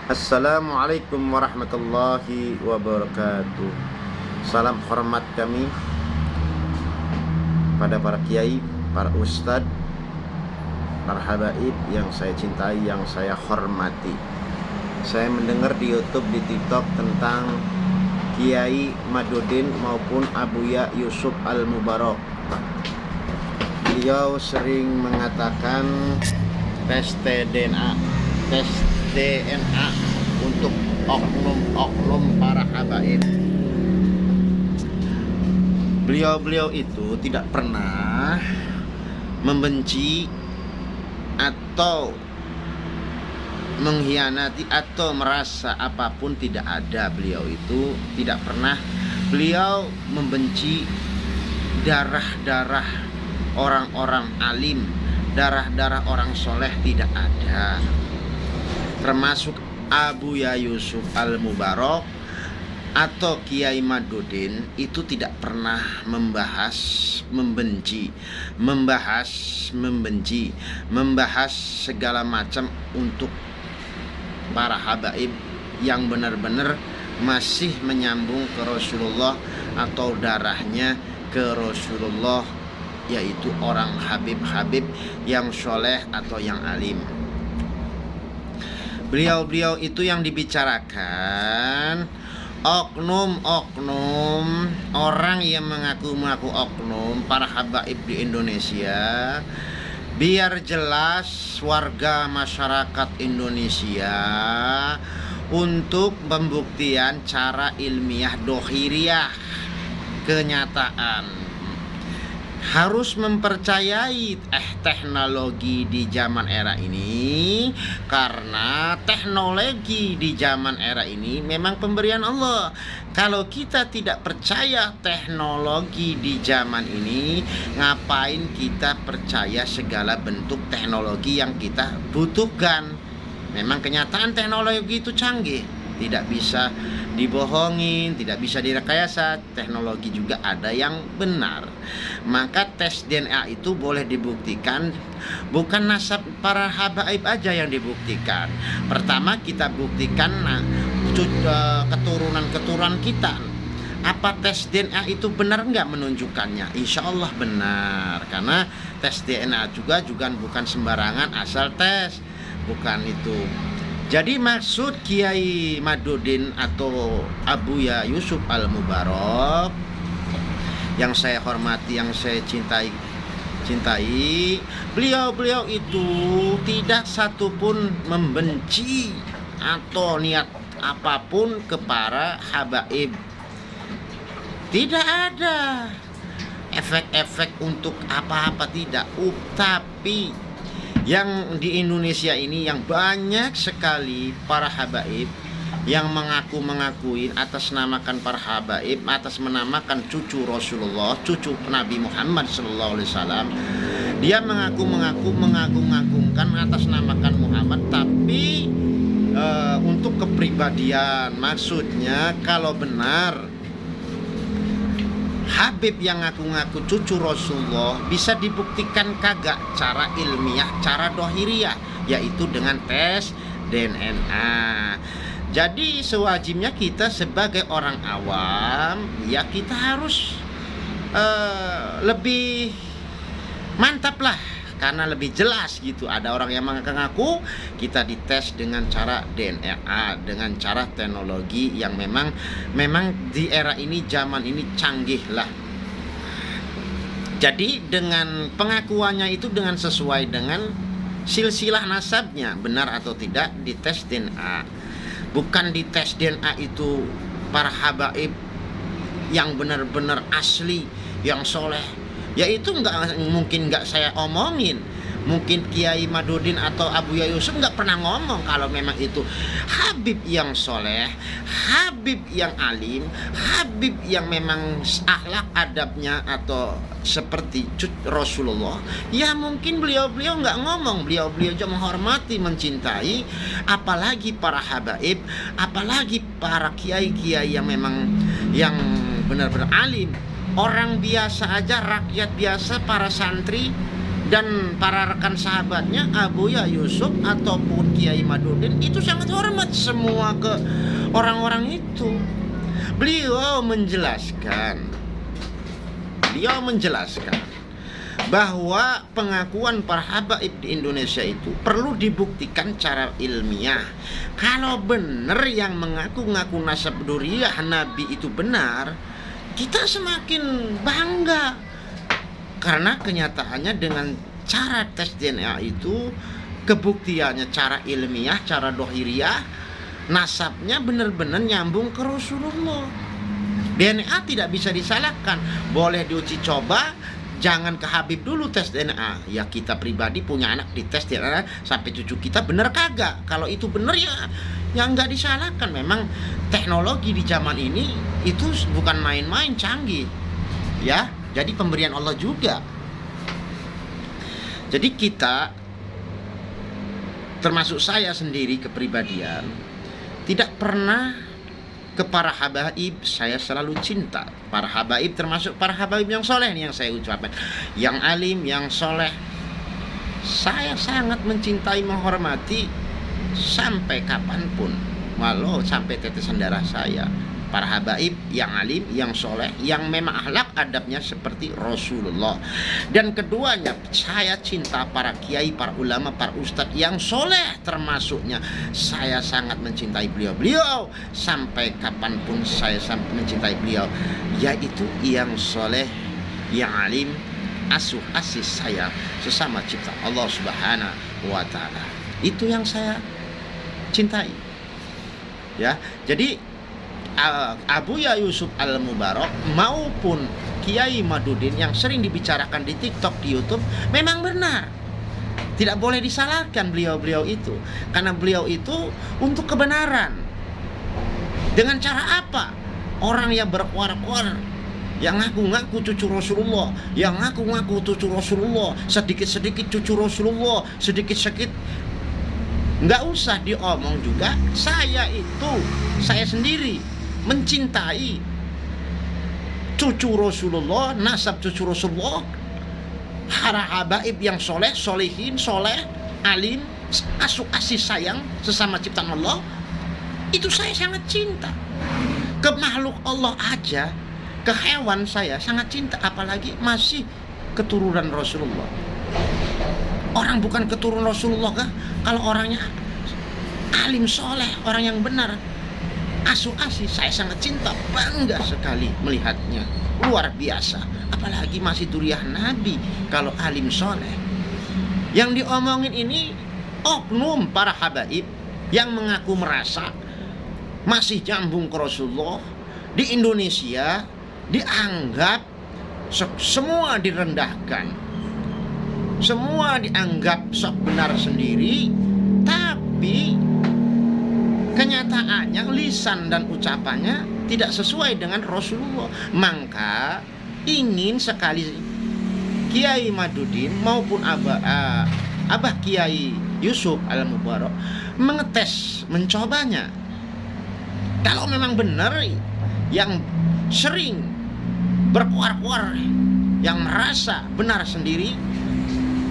Assalamualaikum warahmatullahi wabarakatuh. Salam hormat kami pada para kiai, para ustadz, para habaib yang saya cintai, yang saya hormati. Saya mendengar di YouTube, di TikTok tentang Kiai Madudin maupun Abuya Yusuf Al-Mubarak. Beliau sering mengatakan tes DNA untuk oknum-oknum para habaib. Beliau itu tidak pernah membenci atau mengkhianati atau merasa apapun, tidak ada. Beliau itu tidak pernah. Beliau membenci darah-darah orang-orang alim, darah-darah orang soleh, tidak ada. Termasuk Abuya Yusuf Al-Mubarak atau Kiai Madudin itu tidak pernah membahas segala macam untuk para habaib yang benar-benar masih menyambung ke Rasulullah atau darahnya ke Rasulullah, yaitu orang habib-habib yang soleh atau yang alim. Beliau itu yang dibicarakan oknum-oknum, orang yang mengaku-ngaku oknum, para habaib di Indonesia. Biar jelas warga masyarakat Indonesia untuk pembuktian cara ilmiah dohiriyah, kenyataan. Harus mempercayai teknologi di zaman era ini, karena teknologi di zaman era ini memang pemberian Allah. Kalau kita tidak percaya teknologi di zaman ini, ngapain kita percaya segala bentuk teknologi yang kita butuhkan? Memang kenyataan teknologi itu canggih, tidak bisa dibohongin, tidak bisa direkayasa. Teknologi juga ada yang benar. Maka tes DNA itu boleh dibuktikan, bukan nasab para habaib aja yang dibuktikan. Pertama kita buktikan keturunan kita. Apa tes DNA itu benar nggak menunjukkannya? Insya Allah benar, karena tes DNA juga bukan sembarangan asal tes, bukan itu. Jadi maksud Kiai Madudin atau Abuya Yusuf Al-Mubarak yang saya hormati, yang saya cintai, beliau itu tidak satupun membenci atau niat apapun ke para habaib. Tidak ada efek-efek untuk apa-apa, tidak. Tapi yang di Indonesia ini yang banyak sekali para habaib yang mengaku-mengakuin atas namakan para habaib, atas menamakan cucu Rasulullah, cucu Nabi Muhammad SAW. Dia mengagung-agungkan atas namakan Muhammad, tapi untuk kepribadian. Maksudnya kalau benar habib yang ngaku-ngaku cucu Rasulullah, bisa dibuktikan kagak cara ilmiah, cara dohiriyah, yaitu dengan tes DNA. Jadi sewajibnya kita sebagai orang awam, ya kita harus lebih mantap lah, karena lebih jelas gitu. Ada orang yang mengaku-ngaku, kita dites dengan cara DNA, dengan cara teknologi yang memang di era ini, zaman ini canggih lah. Jadi dengan pengakuannya itu dengan sesuai dengan silsilah nasabnya, benar atau tidak, dites DNA. Bukan dites DNA itu para habaib yang benar-benar asli, yang soleh, yaitu mungkin nggak saya omongin. Mungkin Kiai Madudin atau Abuya Yusuf nggak pernah ngomong kalau memang itu habib yang soleh, habib yang alim, habib yang memang akhlak adabnya atau seperti Rasulullah. Ya mungkin beliau nggak ngomong, beliau juga menghormati, mencintai, apalagi para habaib, apalagi para kiai-kiai yang memang yang benar-benar alim. Orang biasa aja, rakyat biasa, para santri Dan para rekan sahabatnya Abuya Yusuf ataupun Kiai Madudin itu sangat hormat semua ke orang-orang itu. Beliau menjelaskan bahwa pengakuan para habaib di Indonesia itu perlu dibuktikan secara ilmiah. Kalau benar yang mengaku-ngaku nasab dzurriyyah Nabi itu benar, kita semakin bangga. Karena kenyataannya dengan cara tes DNA itu, kebuktiannya cara ilmiah, cara dohiriyah, nasabnya benar-benar nyambung ke Rasulullah. DNA tidak bisa disalahkan, boleh diuji coba. Jangan ke Habib dulu tes DNA. Ya kita pribadi punya anak dites DNA sampai cucu kita bener kagak. Kalau itu bener ya yang nggak disalahkan. Memang teknologi di zaman ini itu bukan main-main, canggih. Ya, jadi pemberian Allah juga. Jadi kita, termasuk saya sendiri kepribadian, tidak pernah ke para habaib saya selalu cinta. Para habaib termasuk para habaib yang soleh nih yang saya ucapkan, yang alim, yang soleh. Saya sangat mencintai, menghormati sampai kapanpun, walau sampai tetesan darah saya. Para habaib yang alim, yang soleh, yang memang akhlak adabnya seperti Rasulullah. Dan keduanya, saya cinta para kiai, para ulama, para ustadz yang soleh termasuknya. Saya sangat mencintai beliau sampai kapanpun saya sampai mencintai beliau, yaitu yang soleh, yang alim, asuh asih saya sesama cipta Allah Subhanahu wa ta'ala. Itu yang saya cintai. Ya, jadi Abuya Yusuf Al-Mubarak maupun Kiai Madudin yang sering dibicarakan di TikTok, di YouTube, memang benar. Tidak boleh disalahkan beliau-beliau itu, karena beliau itu untuk kebenaran. Dengan cara apa? Orang yang berkuar-kuar, yang ngaku-ngaku cucu Rasulullah, yang ngaku-ngaku cucu Rasulullah, sedikit-sedikit cucu Rasulullah, sedikit-sedikit. Nggak usah diomong juga. Saya sendiri mencintai cucu Rasulullah, nasab cucu Rasulullah, para habaib yang soleh, solehin, soleh, alim, asuh asih sayang sesama ciptaan Allah. Itu saya sangat cinta. Ke makhluk Allah aja, ke hewan saya sangat cinta, apalagi masih keturunan Rasulullah. Orang bukan keturunan Rasulullah kah? Kalau orangnya alim, soleh, orang yang benar, asuh asih, saya sangat cinta, bangga sekali melihatnya, luar biasa. Apalagi masih dzurriyyah Nabi, kalau alim soleh. Yang diomongin ini oknum para habaib yang mengaku merasa masih nyambung ke Rasulullah. Di Indonesia dianggap semua direndahkan, semua dianggap sok benar sendiri, tapi kenyataannya lisan dan ucapannya tidak sesuai dengan Rasulullah. Maka ingin sekali Kiai Madudin maupun Abah Kiai Yusuf Al-Mubarak mengetes, mencobanya. Kalau memang benar yang sering berkuar-kuar, yang merasa benar sendiri,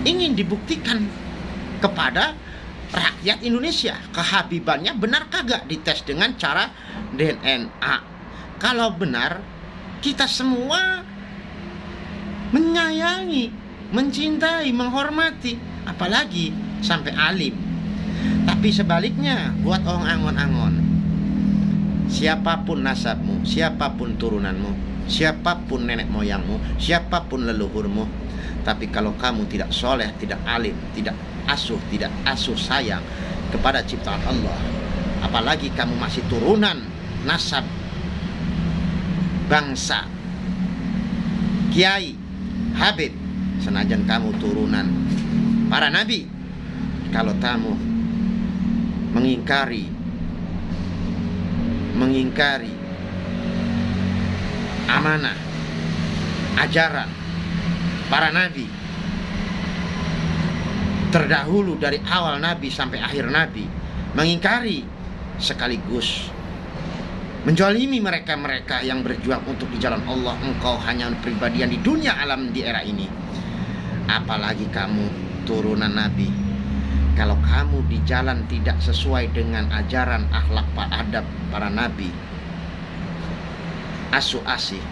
ingin dibuktikan kepada rakyat Indonesia, kehabibannya benar kagak dites dengan cara DNA. Kalau benar, kita semua menyayangi, mencintai, menghormati, apalagi sampai alim. Tapi sebaliknya, buat orang angon-angon, siapapun nasabmu, siapapun turunanmu, siapapun nenek moyangmu, siapapun leluhurmu, tapi kalau kamu tidak soleh, tidak alim, tidak asuh sayang kepada ciptaan Allah, apalagi kamu masih turunan nasab bangsa kiai, habib, senajan kamu turunan para nabi, kalau kamu mengingkari amanah, ajaran para nabi terdahulu dari awal nabi sampai akhir nabi, mengingkari sekaligus menjolimi mereka-mereka yang berjuang untuk di jalan Allah, engkau hanya pribadian di dunia alam di era ini. apalagi kamu turunan Nabi. Kalau kamu di jalan tidak sesuai dengan ajaran akhlak adab para Nabi, asu asih,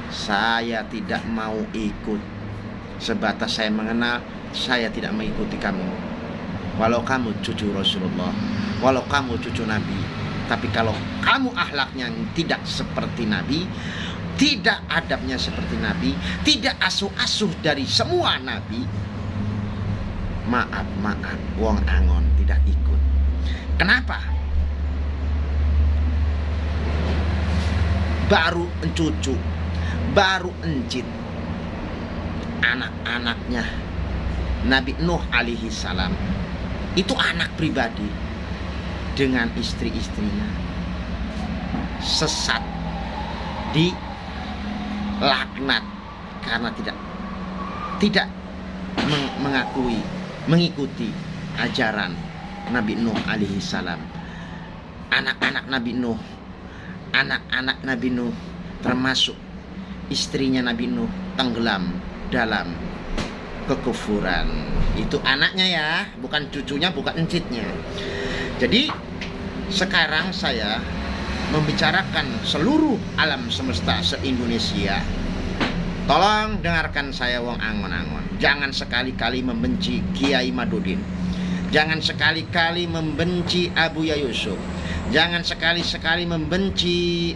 saya tidak mau ikut. Sebatas saya mengenal, saya tidak mengikuti kamu. Walau kamu cucu Rasulullah, walau kamu cucu Nabi, tapi kalau kamu akhlaknya tidak seperti Nabi, tidak adabnya seperti Nabi, tidak asuh-asuh dari semua Nabi, maaf, wong angon tidak ikut. Kenapa? Baru encucu, baru encit, anak-anaknya Nabi Nuh alaihi salam, itu anak pribadi dengan istri-istrinya sesat, di laknat karena tidak mengikuti ajaran Nabi Nuh alaihi salam. Anak-anak Nabi Nuh termasuk istrinya Nabi Nuh tenggelam dalam kekufuran. Itu anaknya ya, bukan cucunya, bukan encitnya. Jadi sekarang saya membicarakan seluruh alam semesta se-Indonesia. Tolong dengarkan saya wong angon-angon. Jangan sekali-kali membenci Kiai Madudin. Jangan sekali-kali membenci Abuya Yusuf. Jangan sekali-sekali membenci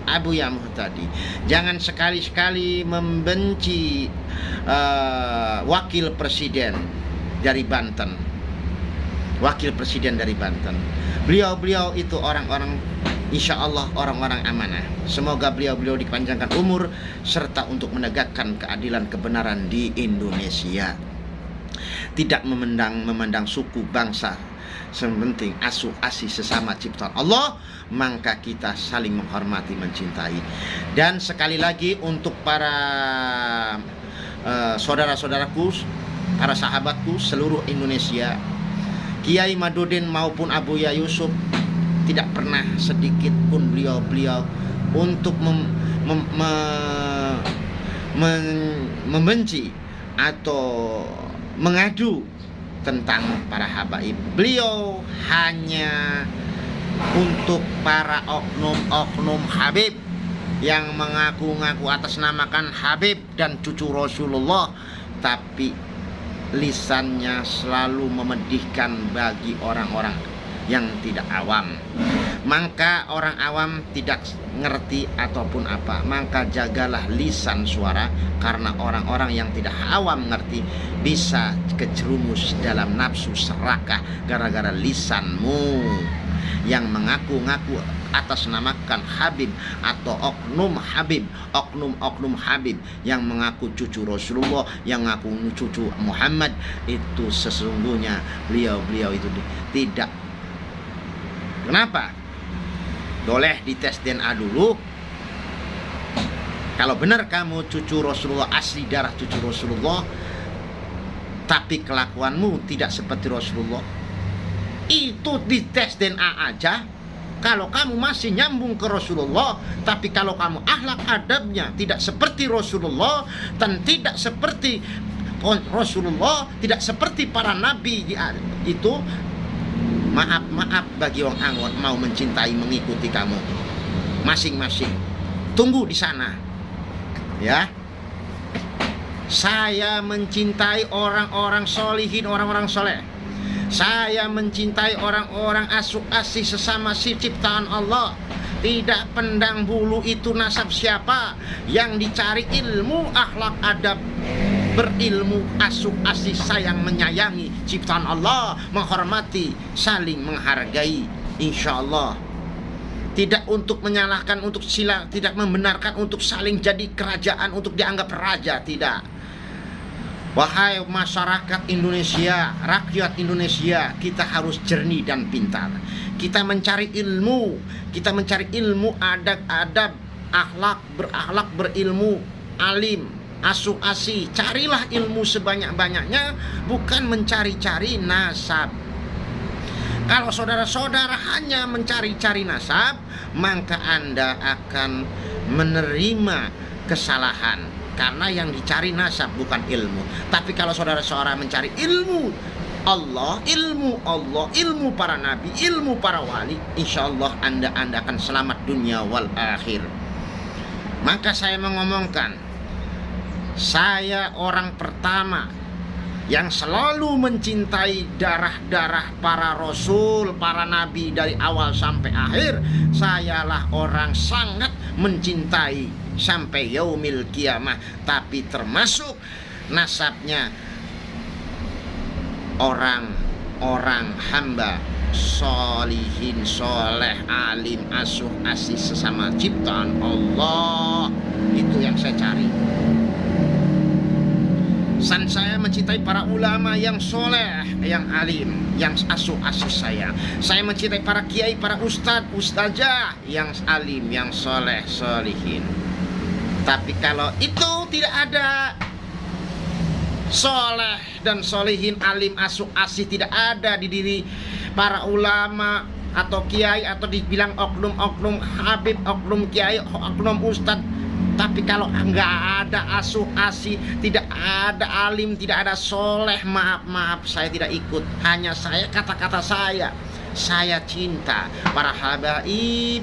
Abuya Muhtadi. Jangan sekali-sekali membenci wakil presiden dari Banten. Wakil presiden dari Banten. Beliau itu orang-orang, insya Allah orang-orang amanah. Semoga beliau dipanjangkan umur serta untuk menegakkan keadilan kebenaran di Indonesia. Tidak memandang suku, bangsa. Sementing asuh asih sesama ciptaan Allah, maka kita saling menghormati, mencintai. Dan sekali lagi untuk para saudara-saudaraku, para sahabatku seluruh Indonesia, Kiai Madudin maupun Abuya Yusuf tidak pernah sedikit pun beliau untuk membenci atau mengadu tentang para habaib. Beliau hanya untuk para oknum Habib yang mengaku-ngaku atas namakan Habib dan cucu Rasulullah, tapi lisannya selalu memedihkan bagi orang-orang yang tidak awam. Maka orang awam tidak ngerti ataupun apa, maka jagalah lisan suara, karena orang-orang yang tidak awam ngerti bisa kejerumus dalam nafsu serakah gara-gara lisanmu yang mengaku-ngaku atas namakan Habib atau oknum Habib yang mengaku cucu Rasulullah, yang mengaku cucu Muhammad. Itu sesungguhnya beliau itu tidak. Kenapa? Boleh dites DNA dulu. Kalau benar kamu cucu Rasulullah, asli darah cucu Rasulullah, tapi kelakuanmu tidak seperti Rasulullah, itu dites DNA aja. Kalau kamu masih nyambung ke Rasulullah, tapi kalau kamu akhlak adabnya tidak seperti Rasulullah dan tidak seperti Rasulullah, tidak seperti para nabi itu, maaf bagi orang angon mau mencintai mengikuti kamu masing-masing. Tunggu di sana ya. Saya mencintai orang-orang solihin, orang-orang soleh. Saya mencintai orang-orang asuh asih sesama si ciptaan Allah. Tidak pandang bulu itu nasab siapa. Yang dicari ilmu, akhlak adab, berilmu, asuh asih, sayang menyayangi ciptaan Allah, menghormati, saling menghargai, insya Allah. Tidak untuk menyalahkan, untuk sila, tidak membenarkan untuk saling jadi kerajaan, untuk dianggap raja, tidak. Wahai masyarakat Indonesia, rakyat Indonesia, kita harus jernih dan pintar. Kita mencari ilmu, adab, berakhlak, berilmu, alim, asuh asih. Carilah ilmu sebanyak-banyaknya, bukan mencari-cari nasab. Kalau saudara-saudara hanya mencari-cari nasab, maka Anda akan menerima kesalahan. karena yang dicari nasab bukan ilmu. Tapi kalau saudara-saudara mencari ilmu Allah, ilmu para nabi, ilmu para wali, insya Allah Anda akan selamat dunia wal akhir. Maka saya mengomongkan, saya orang pertama yang selalu mencintai darah-darah para rasul, para nabi dari awal sampai akhir. Sayalah orang sangat mencintai sampai yaumil kiamah. Tapi termasuk nasabnya orang-orang hamba solihin, soleh, alim, asuh, asih sesama ciptaan Allah. Itu yang saya cari. Dan saya mencintai para ulama yang soleh, yang alim, yang asuh asih saya. Saya mencintai para kiai, para ustadz, ustazah yang alim, yang soleh, solihin. Tapi kalau itu tidak ada, soleh dan solihin, alim, asuh asih tidak ada di diri para ulama atau kiai, atau dibilang oknum-oknum habib, oknum kiai, oknum ustadz. Tapi kalau nggak ada asuh asih, tidak ada alim, tidak ada soleh, maaf, saya tidak ikut. Hanya saya, kata-kata saya cinta para habaib,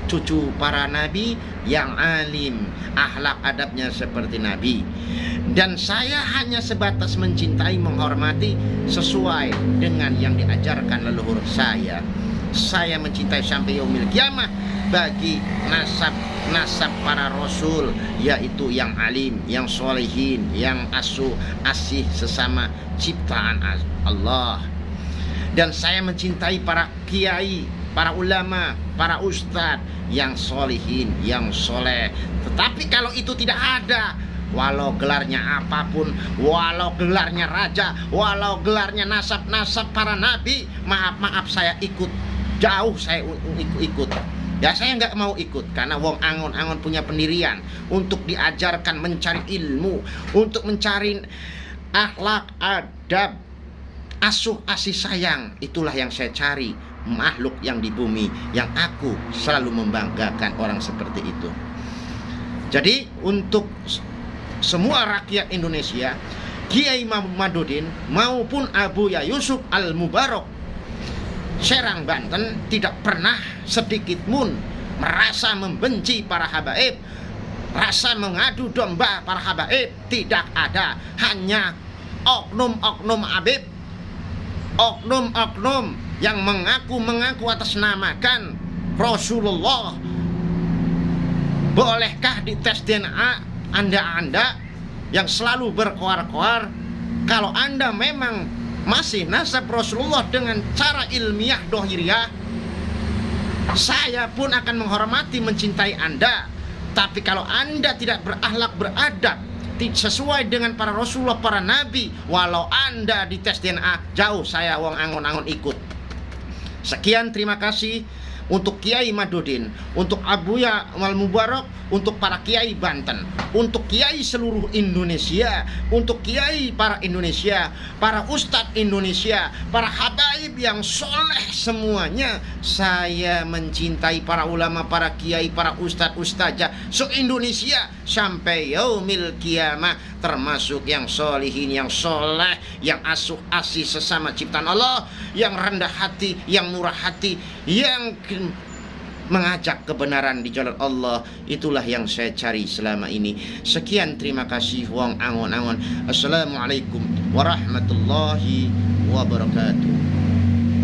cucu para nabi yang alim, akhlak adabnya seperti nabi. Dan saya hanya sebatas mencintai, menghormati sesuai dengan yang diajarkan leluhur saya. Saya mencintai sampai yaumil kiamah bagi nasab para rasul, yaitu yang alim, yang solehin, yang asuh asih sesama ciptaan Allah. Dan saya mencintai para kiai, para ulama, para ustadz yang solehin, yang soleh. Tetapi kalau itu tidak ada, walau gelarnya apapun, walau gelarnya raja, walau gelarnya nasab para nabi, maaf saya ikut jauh, saya ikut. Ya saya nggak mau ikut, karena wong angon punya pendirian untuk diajarkan mencari ilmu, untuk mencari akhlak, adab, asuh asih sayang. Itulah yang saya cari, makhluk yang di bumi, yang aku selalu membanggakan orang seperti itu. Jadi untuk semua rakyat Indonesia, Kiai Muhammaduddin maupun Abuya Yusuf Al-Mubarak Serang, Banten, tidak pernah sedikit pun merasa membenci para habaib, rasa mengadu domba para habaib, tidak ada. Hanya oknum-oknum habib, oknum-oknum yang mengaku atas namakan Rasulullah. Bolehkah dites DNA Anda yang selalu berkoar-koar? Kalau Anda memang masih nasab Rasulullah dengan cara ilmiah dohiriyah, saya pun akan menghormati, mencintai Anda. Tapi kalau Anda tidak berakhlak, beradab sesuai dengan para Rasulullah, para Nabi, walau Anda dites DNA, jauh saya wong angon-angon ikut. Sekian, terima kasih untuk Kiai Madudin, untuk Abuya Al-Mubarak, untuk para Kiai Banten, untuk Kiai seluruh Indonesia, untuk Kiai para Indonesia, para Ustadz Indonesia, para habaib yang soleh semuanya. Saya mencintai para ulama, para Kiai, para Ustadz, Ustazah se-Indonesia sampai yaumil kiamah, termasuk yang solihin, yang soleh, yang asuh asih sesama ciptaan Allah, yang rendah hati, yang murah hati, yang mengajak kebenaran di jalan Allah. Itulah yang saya cari selama ini. Sekian, terima kasih wong angon-angon. Assalamualaikum warahmatullahi wabarakatuh.